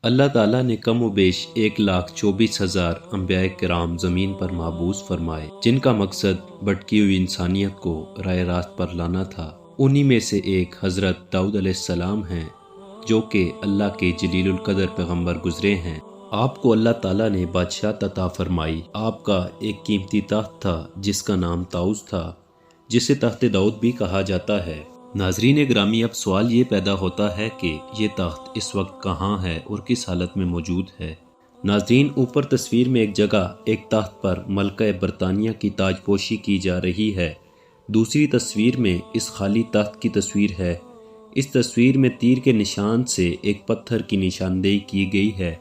اللہ تعالیٰ نے کم و بیش 1,24,000 انبیاء کرام زمین پر مبعوث فرمائے، جن کا مقصد بھٹکی ہوئی انسانیت کو راہ راست پر لانا تھا۔ انہی میں سے ایک حضرت داؤد علیہ السلام ہیں، جو کہ اللہ کے جلیل القدر پیغمبر گزرے ہیں۔ آپ کو اللہ تعالیٰ نے بادشاہت عطا فرمائی۔ آپ کا ایک قیمتی تخت تھا جس کا نام طاؤس تھا، جسے تخت داؤد بھی کہا جاتا ہے۔ ناظرین گرامی، اب سوال یہ پیدا ہوتا ہے کہ یہ تخت اس وقت کہاں ہے اور کس حالت میں موجود ہے۔ ناظرین، اوپر تصویر میں ایک جگہ ایک تخت پر ملکہ برطانیہ کی تاج پوشی کی جا رہی ہے۔ دوسری تصویر میں اس خالی تخت کی تصویر ہے۔ اس تصویر میں تیر کے نشان سے ایک پتھر کی نشاندہی کی گئی ہے،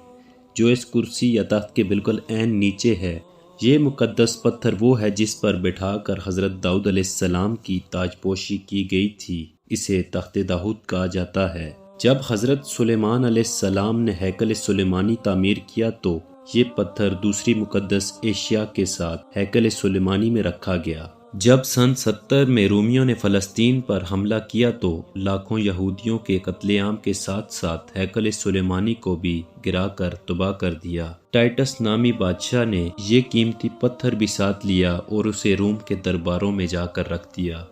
جو اس کرسی یا تخت کے بالکل عین نیچے ہے۔ یہ مقدس پتھر وہ ہے جس پر بٹھا کر حضرت داؤد علیہ السلام کی تاج پوشی کی گئی تھی۔ اسے تخت داؤد کہا جاتا ہے۔ جب حضرت سلیمان علیہ السلام نے ہیکل سلیمانی تعمیر کیا تو یہ پتھر دوسری مقدس اشیاء کے ساتھ ہیکل سلیمانی میں رکھا گیا۔ جب سن 70 میں رومیوں نے فلسطین پر حملہ کیا تو لاکھوں یہودیوں کے قتل عام کے ساتھ ساتھ ہیکل سلیمانی کو بھی گرا کر تباہ کر دیا۔ ٹائٹس نامی بادشاہ نے یہ قیمتی پتھر بھی ساتھ لیا اور اسے روم کے درباروں میں جا کر رکھ دیا۔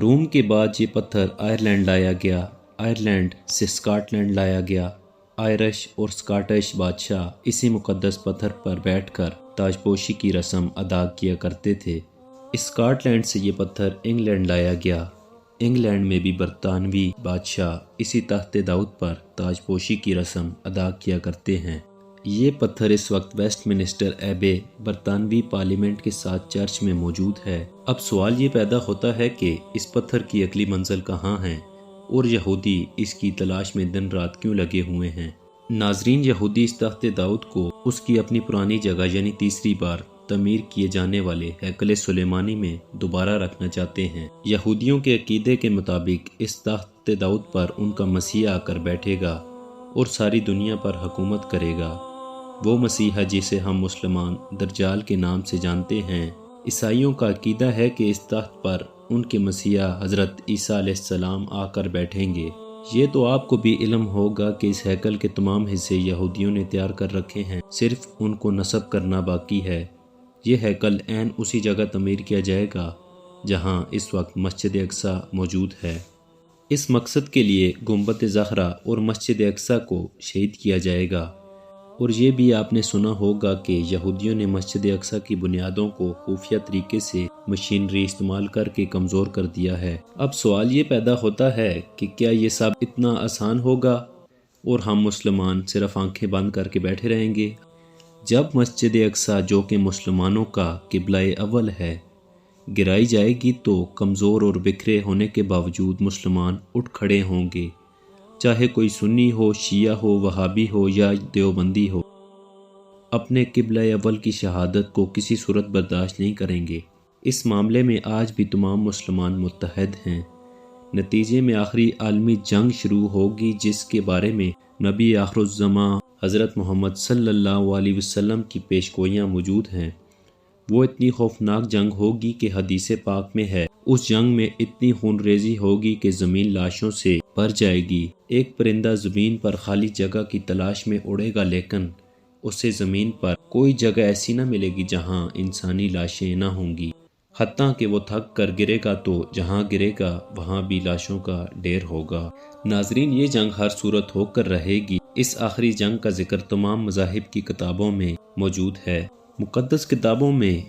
روم کے بعد یہ پتھر آئرلینڈ لایا گیا۔ آئرلینڈ سے اسکاٹ لینڈ لایا گیا۔ آئرش اور اسکاٹش بادشاہ اسی مقدس پتھر پر بیٹھ کر تاج پوشی کی رسم ادا کیا کرتے تھے۔ اسکاٹ لینڈ سے یہ پتھر انگلینڈ لایا گیا۔ انگلینڈ میں بھی برطانوی بادشاہ اسی تخت داؤد پر تاج پوشی کی رسم ادا کیا کرتے ہیں۔ یہ پتھر اس وقت ویسٹ منسٹر ایبے برطانوی پارلیمنٹ کے ساتھ چرچ میں موجود ہے۔ اب سوال یہ پیدا ہوتا ہے کہ اس پتھر کی اگلی منزل کہاں ہے اور یہودی اس کی تلاش میں دن رات کیوں لگے ہوئے ہیں؟ ناظرین، یہودی اس تخت داؤد کو اس کی اپنی پرانی جگہ یعنی تیسری بار تعمیر کیے جانے والے ہیکل سلیمانی میں دوبارہ رکھنا چاہتے ہیں۔ یہودیوں کے عقیدے کے مطابق اس تخت داؤد پر ان کا مسیح آ کر بیٹھے گا اور ساری دنیا پر حکومت کرے گا۔ وہ مسیح جسے ہم مسلمان دجال کے نام سے جانتے ہیں۔ عیسائیوں کا عقیدہ ہے کہ اس تخت پر ان کے مسیح حضرت عیسیٰ علیہ السلام آ کر بیٹھیں گے۔ یہ تو آپ کو بھی علم ہوگا کہ اس ہیکل کے تمام حصے یہودیوں نے تیار کر رکھے ہیں، صرف ان کو نصب کرنا باقی ہے۔ یہ ہیکل عین اسی جگہ تعمیر کیا جائے گا جہاں اس وقت مسجد اقصی موجود ہے۔ اس مقصد کے لیے گنبد زہرا اور مسجد اقصی کو شہید کیا جائے گا۔ اور یہ بھی آپ نے سنا ہوگا کہ یہودیوں نے مسجد اقصی کی بنیادوں کو خفیہ طریقے سے مشینری استعمال کر کے کمزور کر دیا ہے۔ اب سوال یہ پیدا ہوتا ہے کہ کیا یہ سب اتنا آسان ہوگا اور ہم مسلمان صرف آنکھیں بند کر کے بیٹھے رہیں گے؟ جب مسجد اقصی، جو کہ مسلمانوں کا قبلہ اول ہے، گرائی جائے گی تو کمزور اور بکھرے ہونے کے باوجود مسلمان اٹھ کھڑے ہوں گے، چاہے کوئی سنی ہو، شیعہ ہو، وہابی ہو یا دیوبندی ہو، اپنے قبلہ اول کی شہادت کو کسی صورت برداشت نہیں کریں گے۔ اس معاملے میں آج بھی تمام مسلمان متحد ہیں۔ نتیجے میں آخری عالمی جنگ شروع ہوگی، جس کے بارے میں نبی آخر الزماں حضرت محمد صلی اللہ علیہ وسلم کی پیشگوئیاں موجود ہیں۔ وہ اتنی خوفناک جنگ ہوگی کہ حدیث پاک میں ہے، اس جنگ میں اتنی خون ریزی ہوگی کہ زمین لاشوں سے بھر جائے گی۔ ایک پرندہ زمین پر خالی جگہ کی تلاش میں اڑے گا، لیکن اسے زمین پر کوئی جگہ ایسی نہ ملے گی جہاں انسانی لاشیں نہ ہوں گی۔ حتیٰ کہ وہ تھک کر گرے گا تو جہاں گرے گا وہاں بھی لاشوں کا ڈھیر ہوگا۔ ناظرین، یہ جنگ ہر صورت ہو کر رہے گی۔ اس آخری جنگ کا ذکر تمام مذاہب کی کتابوں میں موجود ہے۔ مقدس کتابوں میں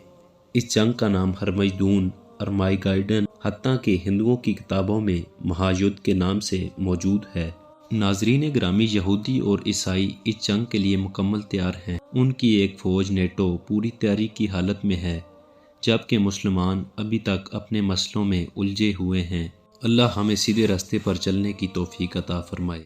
اس جنگ کا نام ہرمجدون، ارماگیڈن، حتیٰ کہ ہندوؤں کی کتابوں میں مہایدھ کے نام سے موجود ہے۔ ناظرین گرامی، یہودی اور عیسائی اس جنگ کے لیے مکمل تیار ہیں۔ ان کی ایک فوج نیٹو پوری تیاری کی حالت میں ہے، جبکہ مسلمان ابھی تک اپنے مسئلوں میں الجھے ہوئے ہیں۔ اللہ ہمیں سیدھے راستے پر چلنے کی توفیق عطا فرمائے۔